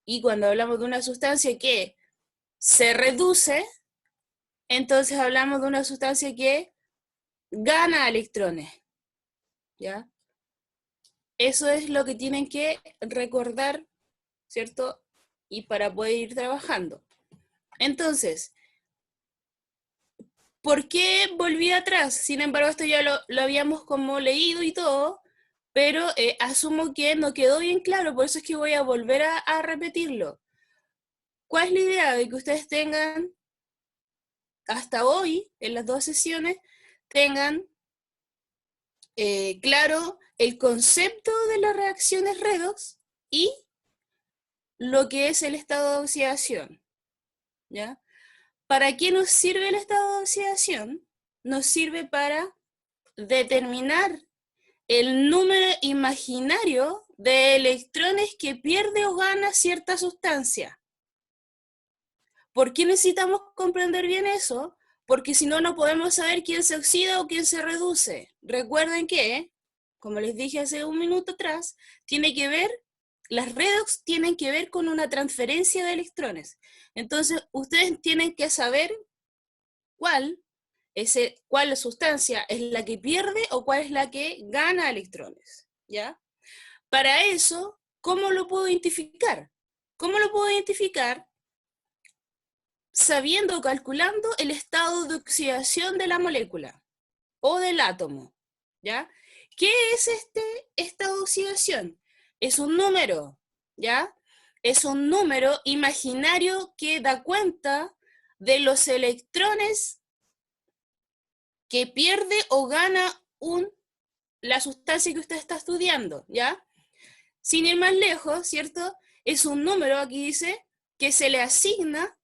Y cuando hablamos de una sustancia que se reduce, entonces hablamos de una sustancia que gana electrones, ¿ya? Eso es lo que tienen que recordar, ¿cierto? Y para poder ir trabajando. Entonces, ¿por qué volví atrás? Sin embargo, esto ya lo habíamos como leído y todo, pero asumo que no quedó bien claro, por eso es que voy a volver a repetirlo. ¿Cuál es la idea? De que ustedes tengan, hasta hoy, en las dos sesiones, tengan claro el concepto de las reacciones redox y lo que es el estado de oxidación, ¿ya? ¿Para qué nos sirve el estado de oxidación? Nos sirve para determinar el número imaginario de electrones que pierde o gana cierta sustancia. ¿Por qué necesitamos comprender bien eso? Porque si no, no podemos saber quién se oxida o quién se reduce. Recuerden que, como les dije hace un minuto atrás, tiene que ver, las redox tienen que ver con una transferencia de electrones. Entonces, ustedes tienen que saber cuál sustancia es la que pierde o cuál es la que gana electrones, ¿ya? Para eso, ¿cómo lo puedo identificar? ¿Cómo lo puedo identificar? Sabiendo, calculando el estado de oxidación de la molécula o del átomo, ¿ya? ¿Qué es este estado de oxidación? Es un número, ¿ya? Es un número imaginario que da cuenta de los electrones que pierde o gana la sustancia que usted está estudiando, ¿ya? Sin ir más lejos, ¿cierto? Es un número, aquí dice, que se le asigna,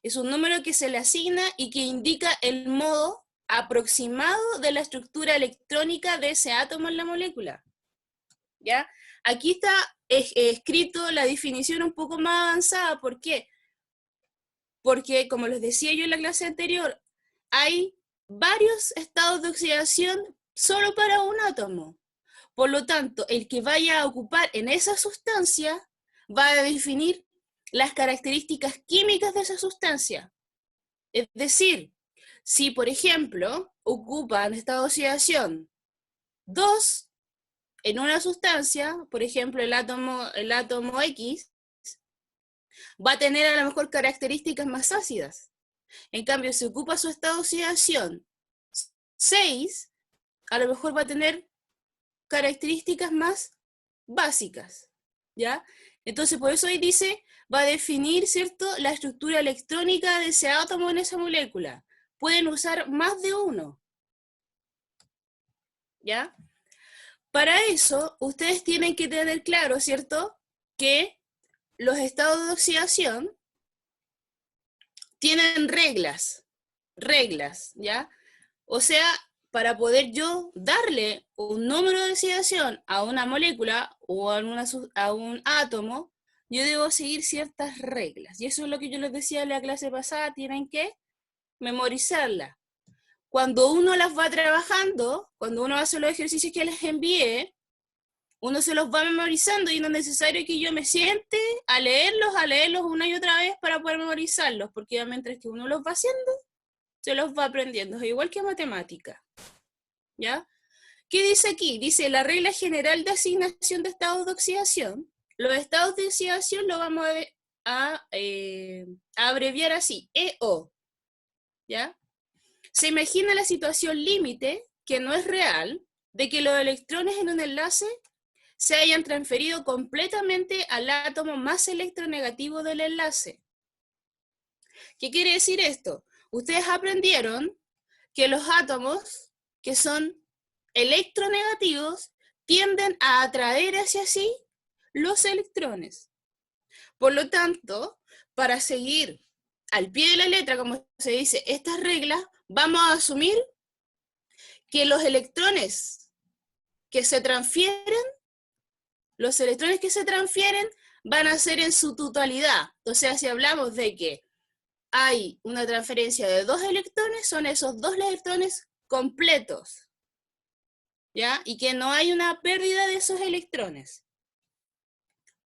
es un número que se le asigna y que indica el modo aproximado de la estructura electrónica de ese átomo en la molécula, ¿ya? Aquí está escrito la definición un poco más avanzada, ¿por qué? Porque, como les decía yo en la clase anterior, hay varios estados de oxidación solo para un átomo. Por lo tanto, el que vaya a ocupar en esa sustancia va a definir las características químicas de esa sustancia. Es decir, si por ejemplo ocupan estado de oxidación 2 en una sustancia, por ejemplo el átomo X, va a tener a lo mejor características más ácidas. En cambio, si ocupa su estado de oxidación 6, a lo mejor va a tener características más básicas, ¿ya? Entonces, por eso ahí dice, va a definir, ¿cierto?, la estructura electrónica de ese átomo en esa molécula. Pueden usar más de uno, ¿ya? Para eso, ustedes tienen que tener claro, ¿cierto?, que los estados de oxidación tienen reglas, ¿ya? O sea, para poder yo darle un número de oxidación a una molécula o a un átomo, yo debo seguir ciertas reglas. Y eso es lo que yo les decía en la clase pasada, tienen que memorizarla. Cuando uno las va trabajando, cuando uno hace los ejercicios que les envié, uno se los va memorizando y no es necesario que yo me siente a leerlos una y otra vez para poder memorizarlos, porque mientras que uno los va haciendo, se los va aprendiendo, es igual que matemática, ¿ya? ¿Qué dice aquí? Dice la regla general de asignación de estados de oxidación. Los estados de oxidación lo vamos a abreviar así, EO, ¿ya? Se imagina la situación límite, que no es real, de que los electrones en un enlace se hayan transferido completamente al átomo más electronegativo del enlace. ¿Qué quiere decir esto? Ustedes aprendieron que los átomos que son electronegativos tienden a atraer hacia sí los electrones. Por lo tanto, para seguir al pie de la letra, como se dice, estas reglas, vamos a asumir que los electrones que se transfieren, van a ser en su totalidad. O sea, si hablamos de que hay una transferencia de 2 electrones, son esos 2 electrones completos, ¿ya? Y que no hay una pérdida de esos electrones.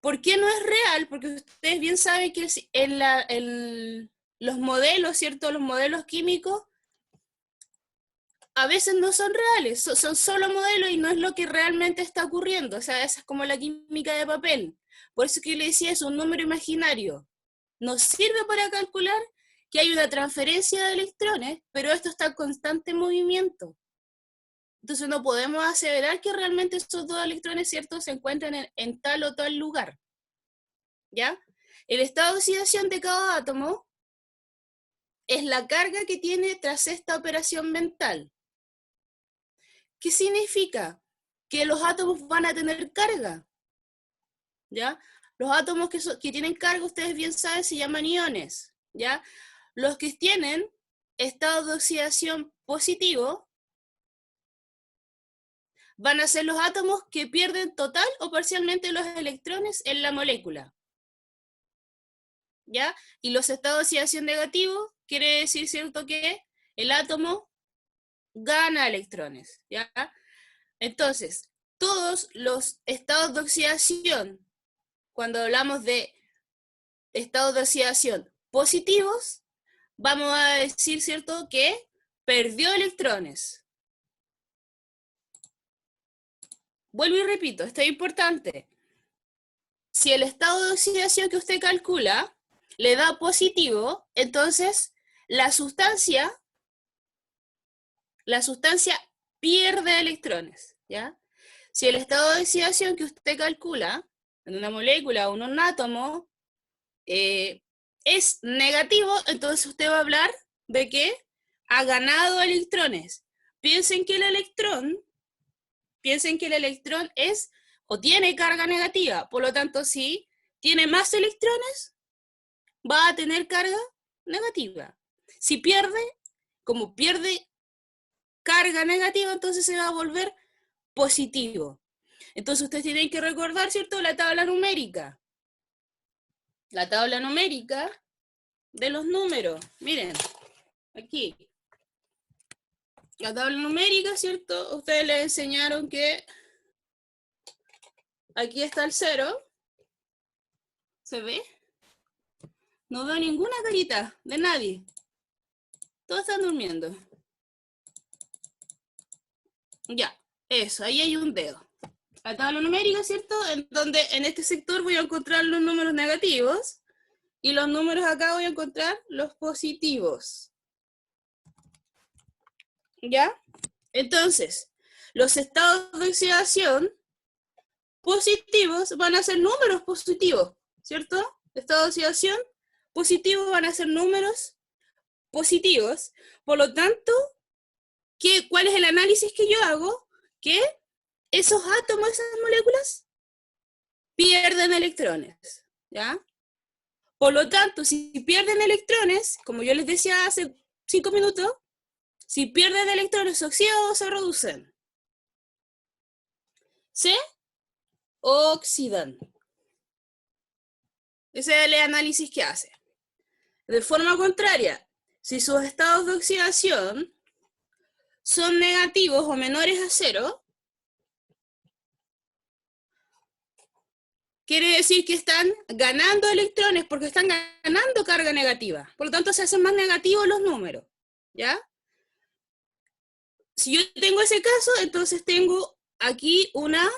¿Por qué no es real? Porque ustedes bien saben que los modelos, ¿cierto? Los modelos químicos a veces no son reales, son solo modelos y no es lo que realmente está ocurriendo. O sea, esa es como la química de papel. Por eso que yo le decía, es un número imaginario. Nos sirve para calcular que hay una transferencia de electrones, pero esto está en constante movimiento. Entonces no podemos aseverar que realmente estos dos electrones, ¿cierto?, se encuentran en tal o tal lugar. ¿Ya? El estado de oxidación de cada átomo es la carga que tiene tras esta operación mental. ¿Qué significa? Que los átomos van a tener carga. ¿Ya? Los átomos que tienen carga, ustedes bien saben, se llaman iones. ¿Ya? Los que tienen estado de oxidación positivo van a ser los átomos que pierden total o parcialmente los electrones en la molécula. ¿Ya? Y los estados de oxidación negativo quiere decir, ¿cierto?, que el átomo gana electrones. ¿Ya? Entonces, todos los estados de oxidación, cuando hablamos de estados de oxidación positivos, vamos a decir, ¿cierto?, que perdió electrones. Vuelvo y repito, esto es importante. Si el estado de oxidación que usted calcula le da positivo, entonces la sustancia pierde electrones, ¿ya? Si el estado de oxidación que usted calcula en una molécula o en un átomo es negativo, entonces usted va a hablar de que ha ganado electrones. Piensen que el electrón es o tiene carga negativa, por lo tanto, si tiene más electrones, va a tener carga negativa. Si pierde, como pierde carga negativa, entonces se va a volver positivo. Entonces ustedes tienen que recordar, ¿cierto?, la tabla numérica. La tabla numérica de los números. Miren, aquí. La tabla numérica, ¿cierto? Ustedes les enseñaron que aquí está el 0. ¿Se ve? No veo ninguna carita de nadie. Todos están durmiendo. Ya, eso, ahí hay un dedo. La tabla numérica, ¿cierto? En donde en este sector voy a encontrar los números negativos y los números acá voy a encontrar los positivos. ¿Ya? Entonces, los estados de oxidación positivos van a ser números positivos, ¿cierto? Estado de oxidación positivo van a ser números positivos. Por lo tanto, ¿cuál es el análisis que yo hago? Que esos átomos, esas moléculas, pierden electrones, ¿ya? Por lo tanto, si pierden electrones, como yo les decía hace 5 minutos, si pierden electrones, ¿se oxidan o se reducen? Se oxidan. Ese es el análisis que hace. De forma contraria, si sus estados de oxidación son negativos o menores a 0, quiere decir que están ganando electrones porque están ganando carga negativa. Por lo tanto, se hacen más negativos los números, ¿ya? Si yo tengo ese caso, entonces tengo aquí una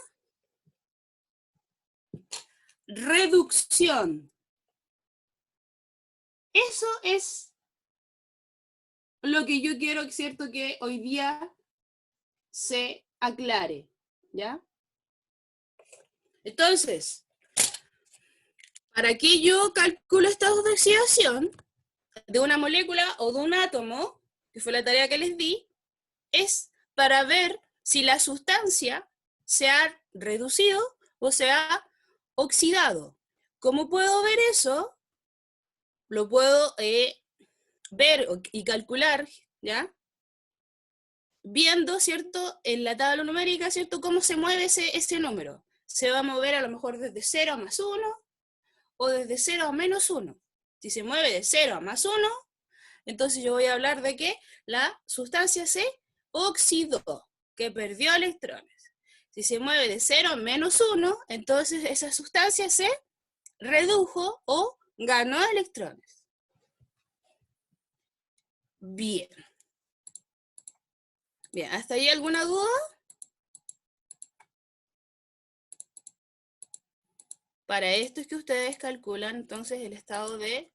reducción. Eso es lo que yo quiero, ¿cierto?, que hoy día se aclare, ¿ya? Entonces, ¿para qué yo calculo estados de oxidación de una molécula o de un átomo, que fue la tarea que les di? Es para ver si la sustancia se ha reducido o se ha oxidado. ¿Cómo puedo ver eso? Lo puedo ver y calcular, ¿ya? Viendo, ¿cierto?, en la tabla numérica, ¿cierto?, cómo se mueve ese número. Se va a mover a lo mejor desde 0 a más 1 o desde 0 a menos 1. Si se mueve de 0 a más 1, entonces yo voy a hablar de que la sustancia se oxidó, que perdió electrones. Si se mueve de 0 a -1, entonces esa sustancia se redujo o ganó electrones. Bien. Bien, ¿hasta ahí alguna duda? Para esto es que ustedes calculan entonces el estado de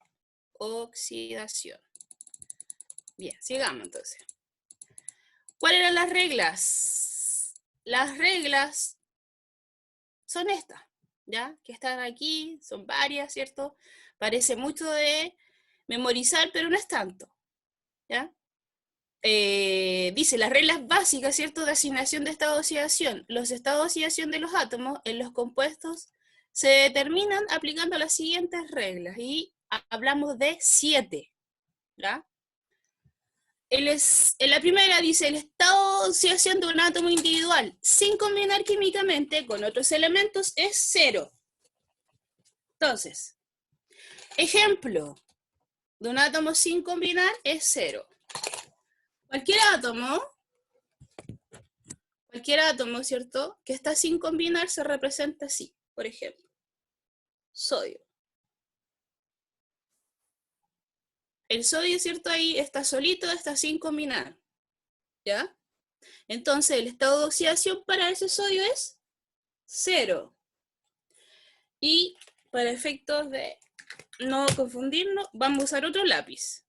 oxidación. Bien, sigamos entonces. ¿Cuáles eran las reglas? Las reglas son estas, ¿ya? Que están aquí, son varias, ¿cierto? Parece mucho de memorizar, pero no es tanto, ¿ya? Dice las reglas básicas, ¿cierto? De asignación de estado de oxidación. Los estados de oxidación de los átomos en los compuestos se determinan aplicando las siguientes reglas, y hablamos de 7, ¿ya? En la primera dice el estado de oxidación de un átomo individual sin combinar químicamente con otros elementos es 0. Entonces, ejemplo de un átomo sin combinar es 0. Cualquier átomo, ¿cierto?, que está sin combinar se representa así. Por ejemplo, sodio. El sodio, ¿cierto?, ahí está solito, está sin combinar, ¿ya? Entonces el estado de oxidación para ese sodio es 0. Y para efectos de no confundirnos, vamos a usar otro lápiz.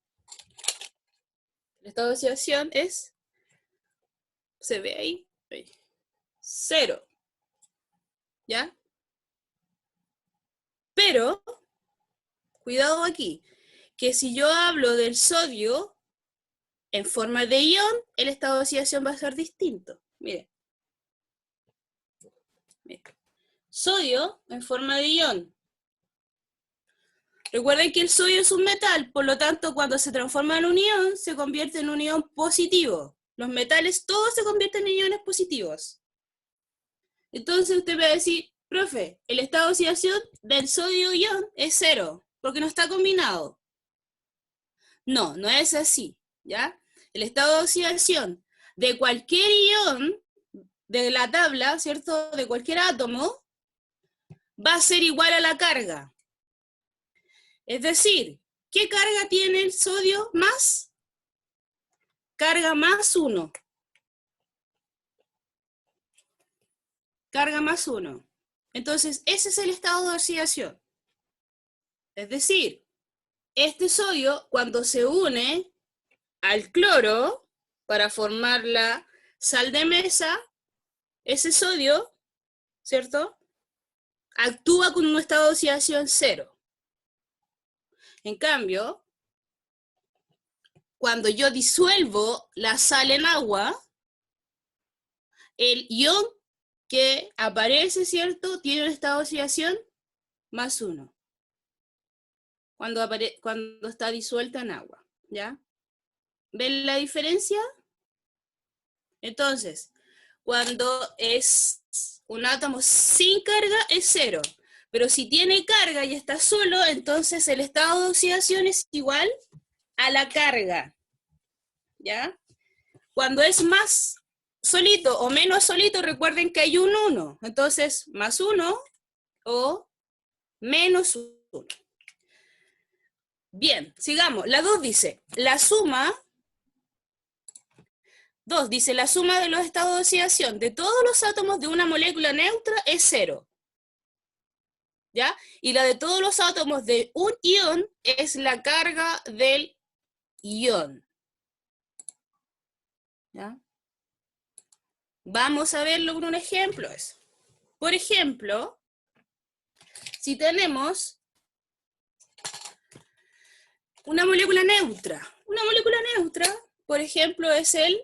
El estado de oxidación es, se ve ahí, 0. ¿Ya? Pero, cuidado aquí, que si yo hablo del sodio en forma de ion, el estado de oxidación va a ser distinto. Miren. Sodio en forma de ion. Recuerden que el sodio es un metal, por lo tanto, cuando se transforma en un ion, se convierte en un ion positivo. Los metales todos se convierten en iones positivos. Entonces usted va a decir, profe, el estado de oxidación del sodio-ion es 0, porque no está combinado. No, no es así, ¿ya? El estado de oxidación de cualquier ion de la tabla, ¿cierto?, de cualquier átomo, va a ser igual a la carga. Es decir, ¿qué carga tiene el sodio más? Carga más 1. Carga más 1. Entonces, ese es el estado de oxidación. Es decir, este sodio, cuando se une al cloro para formar la sal de mesa, ese sodio, ¿cierto?, actúa con un estado de oxidación 0. En cambio, cuando yo disuelvo la sal en agua, el ion que aparece, ¿cierto?, tiene un estado de oxidación más 1. Cuando está disuelta en agua, ¿ya? ¿Ven la diferencia? Entonces, cuando es un átomo sin carga es 0, pero si tiene carga y está solo, entonces el estado de oxidación es igual a la carga, ¿ya? Cuando es más solito o menos solito, recuerden que hay un 1, entonces más 1 o menos 1. Bien, sigamos. La 2 dice, la suma... 2 dice, la suma de los estados de oxidación de todos los átomos de una molécula neutra es 0. ¿Ya? Y la de todos los átomos de un ion es la carga del ion. ¿Ya? Vamos a verlo con un ejemplo. Por ejemplo, si tenemos una molécula neutra, por ejemplo, es el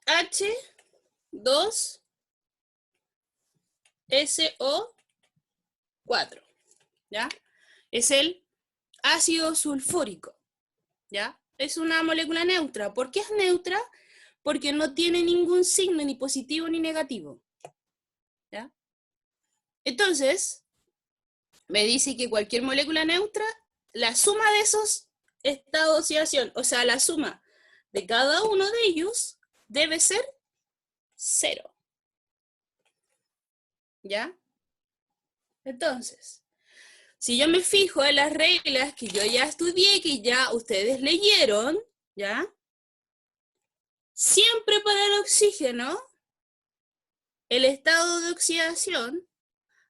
H2SO4, ¿ya? Es el ácido sulfúrico, ¿ya? Es una molécula neutra. ¿Por qué es neutra? Porque no tiene ningún signo, ni positivo ni negativo, ¿ya? Entonces, me dice que cualquier molécula neutra, la suma de esos estados de oxidación, o sea, la suma de cada uno de ellos debe ser 0. ¿Ya? Entonces, si yo me fijo en las reglas que yo ya estudié, que ya ustedes leyeron, ¿ya? Siempre para el oxígeno, el estado de oxidación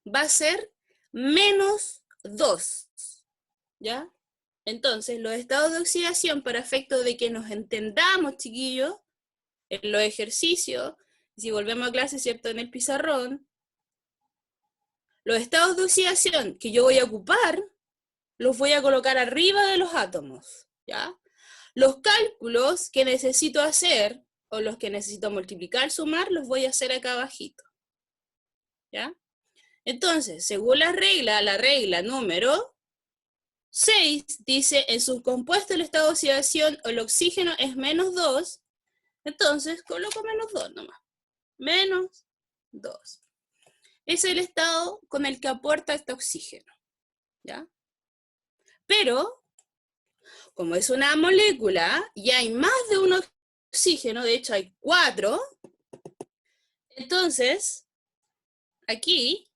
va a ser -2, ¿ya? Entonces, los estados de oxidación, para efecto de que nos entendamos, chiquillos, en los ejercicios, si volvemos a clase, ¿cierto?, en el pizarrón, los estados de oxidación que yo voy a ocupar, los voy a colocar arriba de los átomos, ¿ya? Los cálculos que necesito hacer, o los que necesito multiplicar, sumar, los voy a hacer acá abajito, ¿ya? Entonces, según la regla número 6 dice, en sus compuestos el estado de oxidación o el oxígeno es -2, entonces coloco -2 nomás. -2. Es el estado con el que aporta este oxígeno, ¿ya? Pero, como es una molécula y hay más de un oxígeno, de hecho hay 4, entonces, aquí,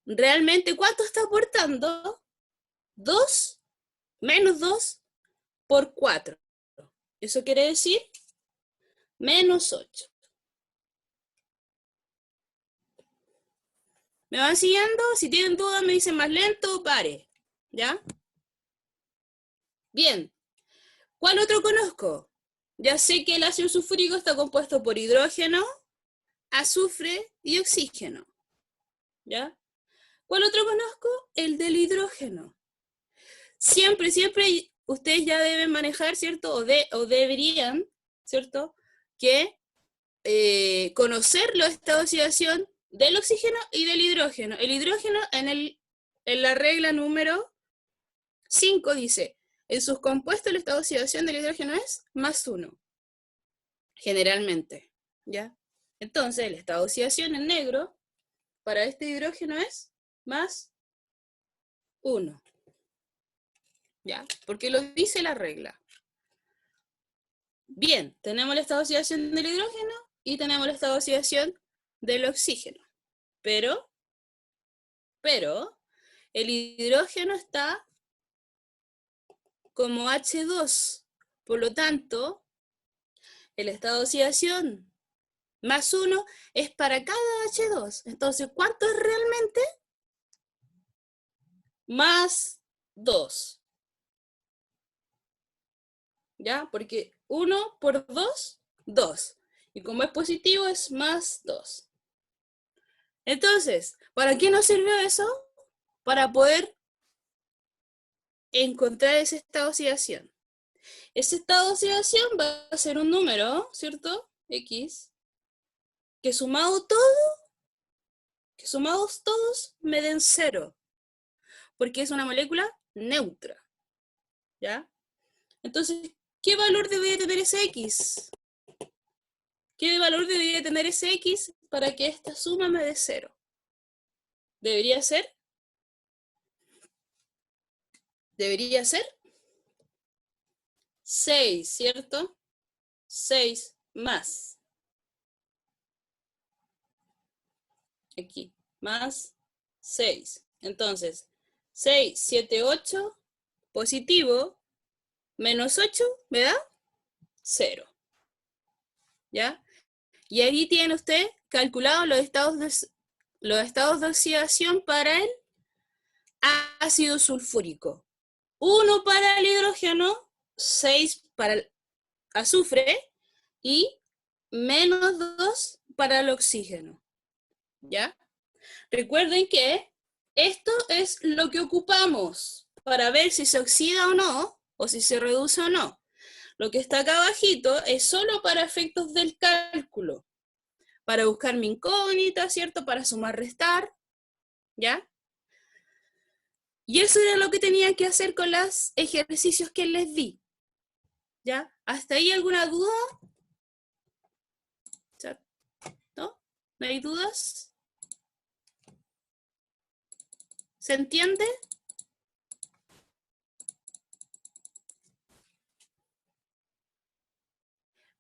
realmente, ¿cuánto está aportando? 2 menos 2 por 4. Eso quiere decir -8. ¿Me van siguiendo? Si tienen dudas me dicen más lento, pare. ¿Ya? Bien. ¿Cuál otro conozco? Ya sé que el ácido sulfúrico está compuesto por hidrógeno, azufre y oxígeno. ¿Ya? ¿Cuál otro conozco? El del hidrógeno. Siempre ustedes ya deben manejar, ¿cierto? O deberían, ¿cierto? Que conocer los estados de oxidación del oxígeno y del hidrógeno. El hidrógeno en la regla número 5 dice, en sus compuestos el estado de oxidación del hidrógeno es +1, generalmente, ¿ya? Entonces el estado de oxidación en negro para este hidrógeno es +1, ¿ya? Porque lo dice la regla. Bien, tenemos el estado de oxidación del hidrógeno y tenemos el estado de oxidación del oxígeno. Pero el hidrógeno está como H2. Por lo tanto, el estado de oxidación +1 es para cada H2. Entonces, ¿cuánto es realmente? +2. ¿Ya? Porque 1 por 2, 2. Y como es positivo, es +2. Entonces, ¿para qué nos sirvió eso? Para poder encontrar ese estado de oxidación. Ese estado de oxidación va a ser un número, ¿cierto? X, que sumados todos me den 0, porque es una molécula neutra, ¿ya? Entonces, ¿qué valor debería tener ese X? ¿Qué valor debería tener ese X para que esta suma me dé 0? Debería ser 6, ¿cierto? 6 más. Aquí, más 6. Entonces, 6, 7, 8, positivo, -8 me da 0. ¿Ya? Y ahí tiene usted calculado los estados de oxidación para el ácido sulfúrico. 1 para el hidrógeno, 6 para el azufre y -2 para el oxígeno. ¿Ya? Recuerden que esto es lo que ocupamos para ver si se oxida o no, o si se reduce o no. Lo que está acá abajito es solo para efectos del cálculo, para buscar mi incógnita, ¿cierto? Para sumar, restar, ¿ya? Y eso era lo que tenía que hacer con los ejercicios que les di, ¿ya? ¿Hasta ahí alguna duda? ¿No? ¿No hay dudas? ¿Se entiende?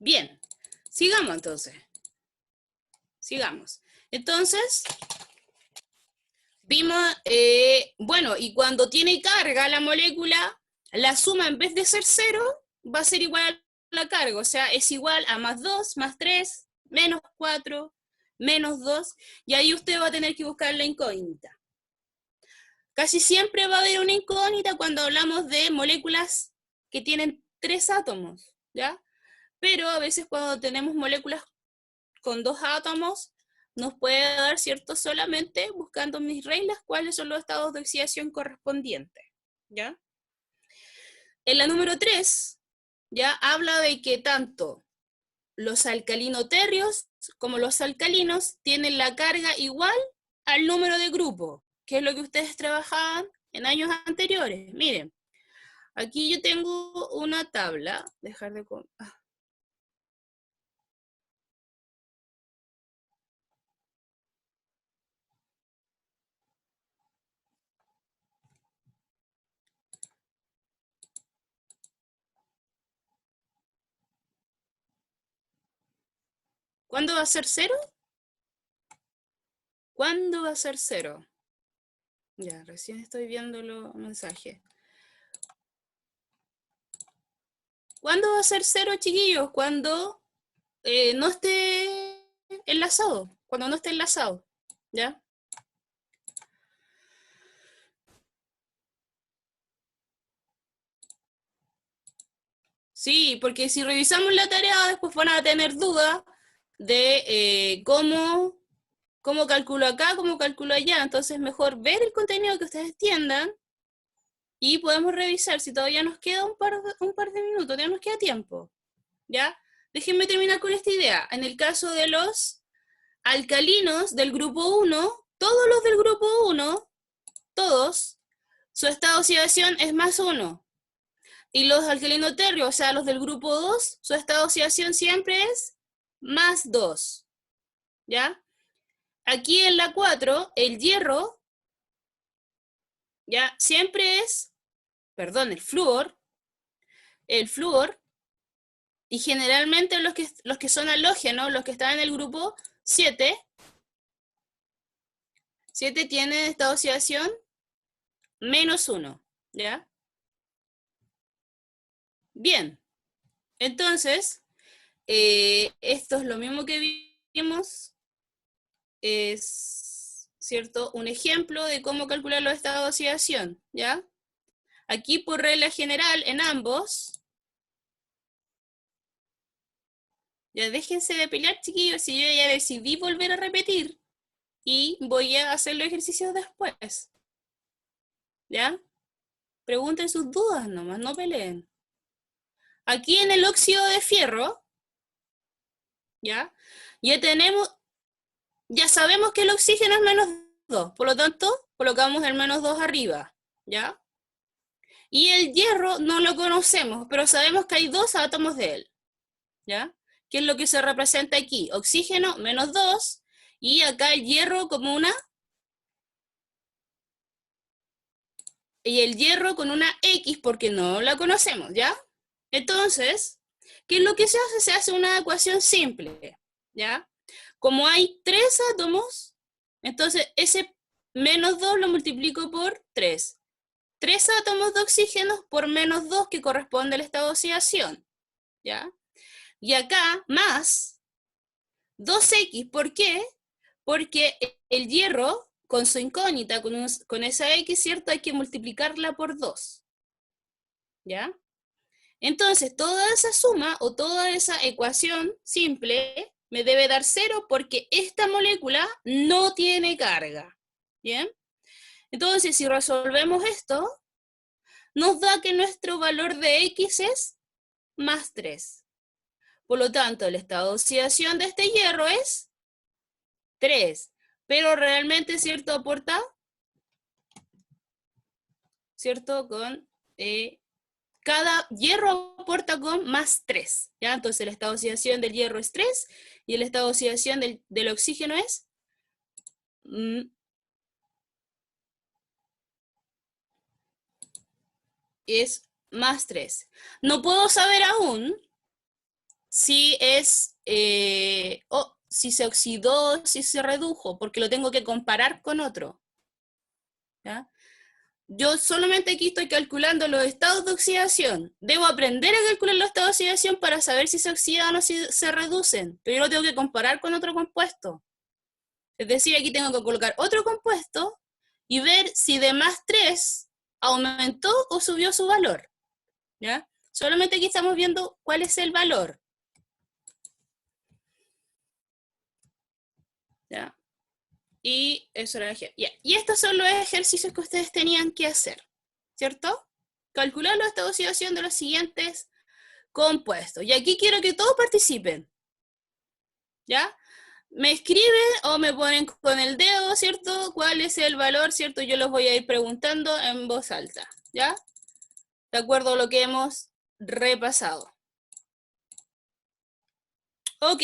Bien, sigamos entonces. Sigamos. Entonces, vimos, bueno, y cuando tiene carga la molécula, la suma en vez de ser 0, va a ser igual a la carga, o sea, es igual a más 2, más 3, menos 4, menos 2, y ahí usted va a tener que buscar la incógnita. Casi siempre va a haber una incógnita cuando hablamos de moléculas que tienen 3 átomos, ¿ya? Pero a veces cuando tenemos moléculas con 2 átomos, nos puede dar, ¿cierto? Solamente buscando mis reglas, cuáles son los estados de oxidación correspondientes, ¿ya? En la número 3, ya habla de que tanto los alcalinoterrios como los alcalinos tienen la carga igual al número de grupo, que es lo que ustedes trabajaban en años anteriores. Miren, aquí yo tengo una tabla, dejar de... ¿Cuándo va a ser 0? ¿Cuándo va a ser 0? Ya, recién estoy viendo los mensajes. ¿Cuándo va a ser 0, chiquillos? Cuando no esté enlazado. Cuando no esté enlazado. ¿Ya? Sí, porque si revisamos la tarea, después van a tener dudas de cómo calculo acá, cómo calculo allá. Entonces, mejor ver el contenido que ustedes tiendan y podemos revisar si todavía nos queda un par de minutos, todavía nos queda tiempo. ¿Ya? Déjenme terminar con esta idea. En el caso de los alcalinos del grupo 1, todos los del grupo 1, todos, su estado de oxidación es más 1. Y los alcalinoterrios, o sea, los del grupo 2, su estado de oxidación siempre es más 2. ¿Ya? Aquí en la 4, el hierro, ¿ya? Siempre es, perdón, el flúor, y generalmente los que son halógenos, los que están en el grupo 7, 7 tienen estado de oxidación menos 1, ¿ya? Bien, entonces, esto es lo mismo que vimos, es, ¿cierto? Un ejemplo de cómo calcular los estados de oxidación, ¿ya? Aquí por regla general en ambos, ya déjense de pelear, chiquillos, si yo ya decidí volver a repetir y voy a hacer los ejercicios después, ¿ya? Pregunten sus dudas nomás, no peleen. Aquí en el óxido de fierro, ¿ya? Ya sabemos que el oxígeno es menos 2, por lo tanto, colocamos el menos 2 arriba, ¿ya? Y el hierro no lo conocemos, pero sabemos que hay 2 átomos de él, ¿ya? ¿Qué es lo que se representa aquí? Oxígeno, menos 2, y acá el hierro como una... Y el hierro con una X porque no la conocemos, ¿ya? Entonces, ¿qué es lo que se hace? Se hace una ecuación simple, ¿ya? Como hay 3 átomos, entonces ese menos 2 lo multiplico por 3. 3 átomos de oxígeno por menos 2 que corresponde al estado de oxidación, ¿ya? Y acá más 2x, ¿por qué? Porque el hierro, con su incógnita, con esa x, ¿cierto? Hay que multiplicarla por 2, ¿ya? Entonces, toda esa suma o toda esa ecuación simple me debe dar 0 porque esta molécula no tiene carga, ¿bien? Entonces, si resolvemos esto, nos da que nuestro valor de x es más 3. Por lo tanto, el estado de oxidación de este hierro es 3. Pero realmente, ¿cierto? Aporta, ¿cierto? Cada hierro aporta con más 3, ¿ya? Entonces, el estado de oxidación del hierro es 3 y el estado de oxidación del oxígeno es más 3. No puedo saber aún si es, si se oxidó, si se redujo, porque lo tengo que comparar con otro. ¿Ya? Yo solamente aquí estoy calculando los estados de oxidación. Debo aprender a calcular los estados de oxidación para saber si se oxidan o si se reducen, pero yo lo tengo que comparar con otro compuesto. Es decir, aquí tengo que colocar otro compuesto y ver si de +3 aumentó o subió su valor. ¿Ya? Solamente aquí estamos viendo cuál es el valor. ¿Ya? Y eso era ya. Y estos son los ejercicios que ustedes tenían que hacer, ¿cierto? Calcular los estados de oxidación de los siguientes compuestos. Y aquí quiero que todos participen. ¿Ya? Me escriben o me ponen con el dedo, ¿cierto? ¿Cuál es el valor, ¿cierto? Yo los voy a ir preguntando en voz alta, ¿ya? De acuerdo a lo que hemos repasado. Ok.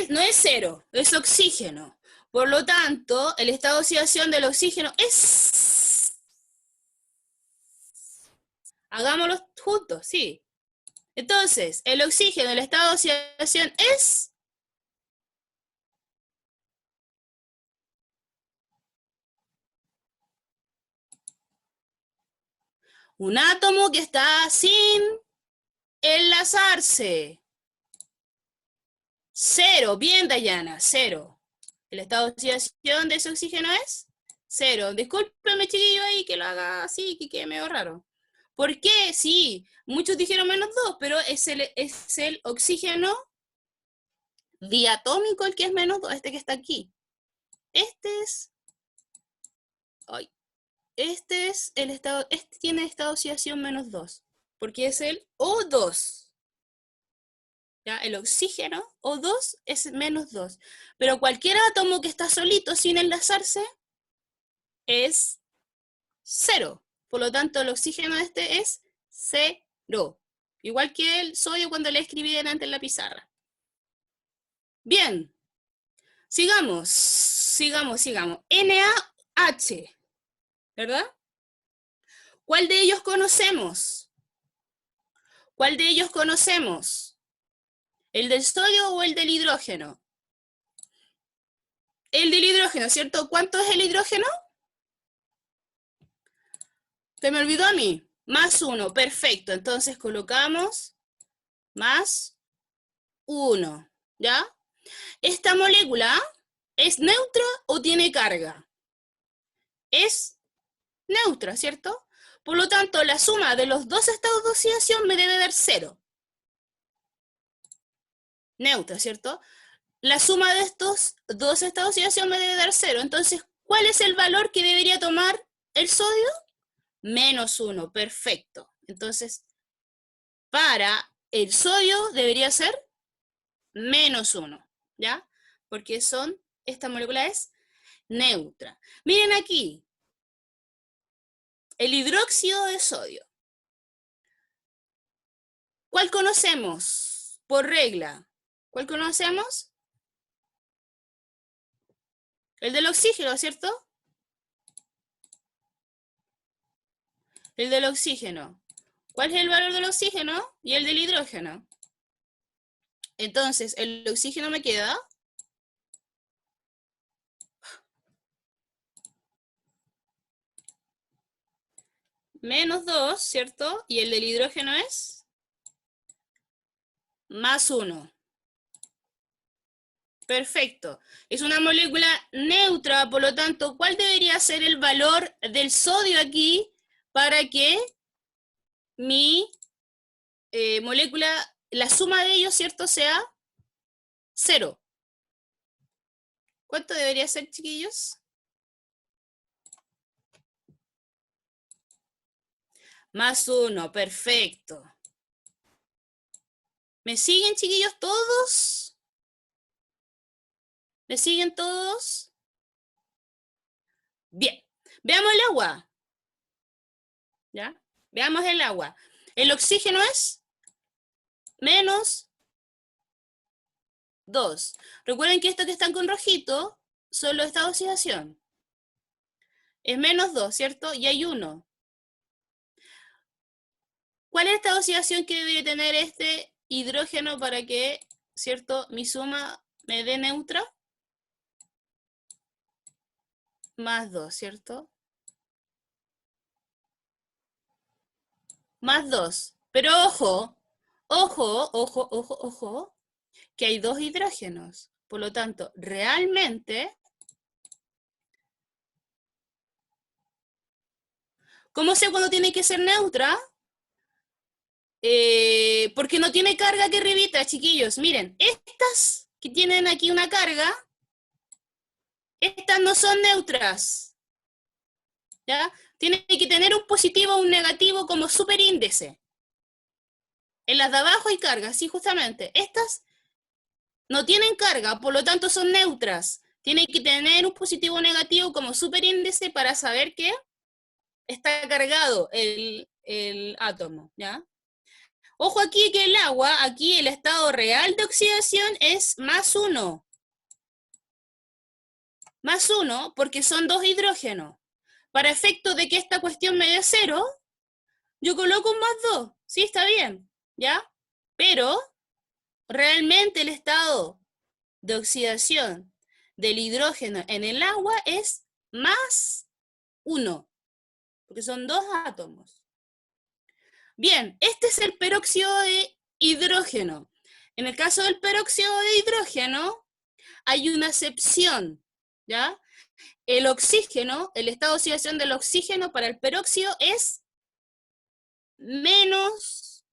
No es cero, es oxígeno. Por lo tanto, el estado de oxidación del oxígeno es... Hagámoslo juntos, sí. Entonces, el oxígeno, el estado de oxidación es... un átomo que está sin enlazarse. 0, bien Dayana, 0. El estado de oxidación de ese oxígeno es 0. Discúlpeme, chiquillo, ahí que lo haga así, que quede medio raro. ¿Por qué? Sí, muchos dijeron -2, pero es el oxígeno diatómico el que es -2, este que está aquí. Este es... Ay, este es el estado... Este tiene estado de oxidación -2, porque es el O2. ¿Ya? El oxígeno O2 es -2. Pero cualquier átomo que está solito sin enlazarse es 0. Por lo tanto, el oxígeno este es 0. Igual que el sodio cuando le escribí delante en la pizarra. Bien. Sigamos. NaH. ¿Verdad? ¿Cuál de ellos conocemos? ¿Cuál de ellos conocemos? ¿El del sodio o el del hidrógeno? El del hidrógeno, ¿cierto? ¿Cuánto es el hidrógeno? Se me olvidó a mí. +1, perfecto. Entonces colocamos +1, ¿ya? ¿Esta molécula es neutra o tiene carga? Es neutra, ¿cierto? Por lo tanto, la suma de los dos estados de oxidación me debe dar 0. Neutra, ¿cierto? La suma de estos dos estados de oxidación me debe dar 0. Entonces, ¿cuál es el valor que debería tomar el sodio? -1, perfecto. Entonces, para el sodio debería ser -1, ¿ya? Porque esta molécula es neutra. Miren aquí, el hidróxido de sodio. ¿Cuál conocemos por regla? ¿Cuál conocemos? El del oxígeno, ¿cierto? El del oxígeno. ¿Cuál es el valor del oxígeno? Y el del hidrógeno. Entonces, el oxígeno me queda -2, ¿cierto? Y el del hidrógeno es +1. Perfecto. Es una molécula neutra, por lo tanto, ¿cuál debería ser el valor del sodio aquí para que mi molécula, la suma de ellos, ¿cierto?, sea 0? ¿Cuánto debería ser, chiquillos? +1, perfecto. ¿Me siguen, chiquillos, todos? ¿Me siguen todos? Bien. Veamos el agua. ¿Ya? Veamos el agua. El oxígeno es -2. Recuerden que estos que están con rojito son los estados de oxidación. Es -2, ¿cierto? Y hay 1. ¿Cuál es el estado de oxidación que debería tener este hidrógeno para que, ¿cierto? Mi suma me dé neutra. Más 2, ¿cierto? Más 2. Pero ojo, que hay 2 hidrógenos. Por lo tanto, realmente, ¿cómo sé cuándo tiene que ser neutra? Porque no tiene carga aquí arribita, chiquillos. Miren, estas que tienen aquí una carga, estas no son neutras. ¿Ya? Tiene que tener un positivo o un negativo como superíndice. En las de abajo hay carga, sí, justamente. Estas no tienen carga, por lo tanto son neutras. Tienen que tener un positivo o negativo como superíndice para saber que está cargado el átomo, ¿ya? Ojo aquí que el agua, aquí el estado real de oxidación es +1. +1 porque son 2 hidrógenos. Para efecto de que esta cuestión me dé 0, yo coloco un +2. Sí, está bien, ¿ya? Pero realmente el estado de oxidación del hidrógeno en el agua es +1, porque son 2 átomos. Bien, este es el peróxido de hidrógeno. En el caso del peróxido de hidrógeno, hay una excepción, ¿ya? El oxígeno, el estado de oxidación del oxígeno para el peróxido es +2,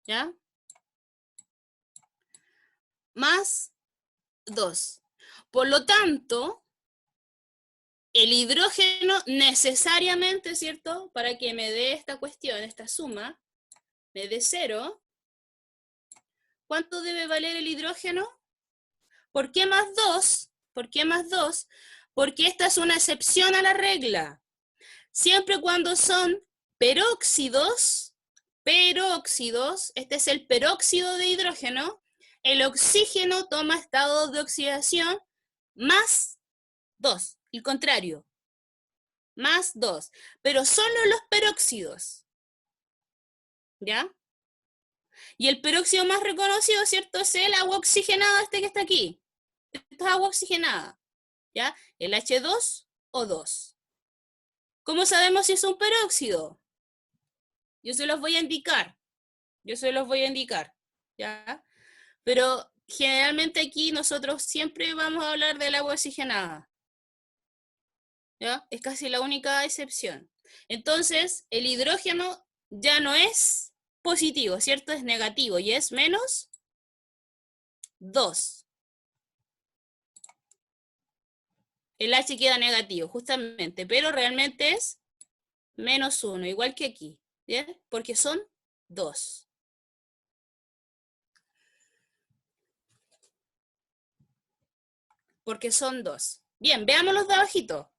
¿ya? +2. Por lo tanto, el hidrógeno necesariamente, ¿cierto? Para que me dé esta cuestión, esta suma, me dé 0. ¿Cuánto debe valer el hidrógeno? ¿Por qué +2? ¿Por qué +2? Porque esta es una excepción a la regla. Siempre cuando son peróxidos, este es el peróxido de hidrógeno, el oxígeno toma estado de oxidación +2, el contrario, +2, pero solo los peróxidos, ¿ya? Y el peróxido más reconocido, ¿cierto? Es el agua oxigenada, este que está aquí. Esto es agua oxigenada, ¿ya? El H2O2. ¿Cómo sabemos si es un peróxido? Yo se los voy a indicar. ¿Ya? Pero generalmente aquí nosotros siempre vamos a hablar del agua oxigenada. ¿Ya? Es casi la única excepción. Entonces, el hidrógeno ya no es positivo, ¿cierto? Es negativo y es -2. El H queda negativo, justamente, pero realmente es -1, igual que aquí, ¿bien? Porque son 2. Porque son 2. Bien, veamos los de abajito.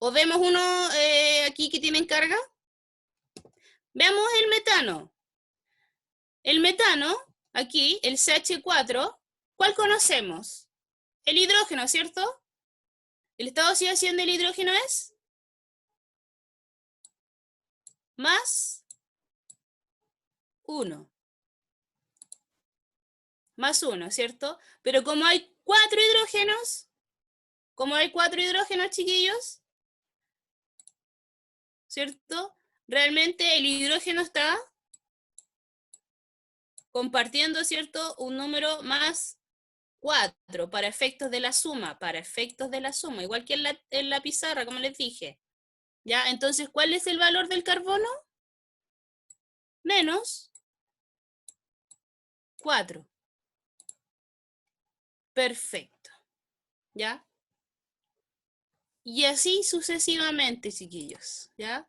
¿O vemos uno aquí que tienen carga? Veamos el metano. El metano, aquí, el CH4, ¿cuál conocemos? El hidrógeno, ¿cierto? El estado de oxidación del hidrógeno es +1. +1, ¿cierto? Pero como hay 4 hidrógenos, chiquillos, ¿cierto? Realmente el hidrógeno está compartiendo, ¿cierto? Un número +4 para efectos de la suma, igual que en la pizarra, como les dije. ¿Ya? Entonces, ¿cuál es el valor del carbono? -4. Perfecto. ¿Ya? Y así sucesivamente, chiquillos. ¿Ya?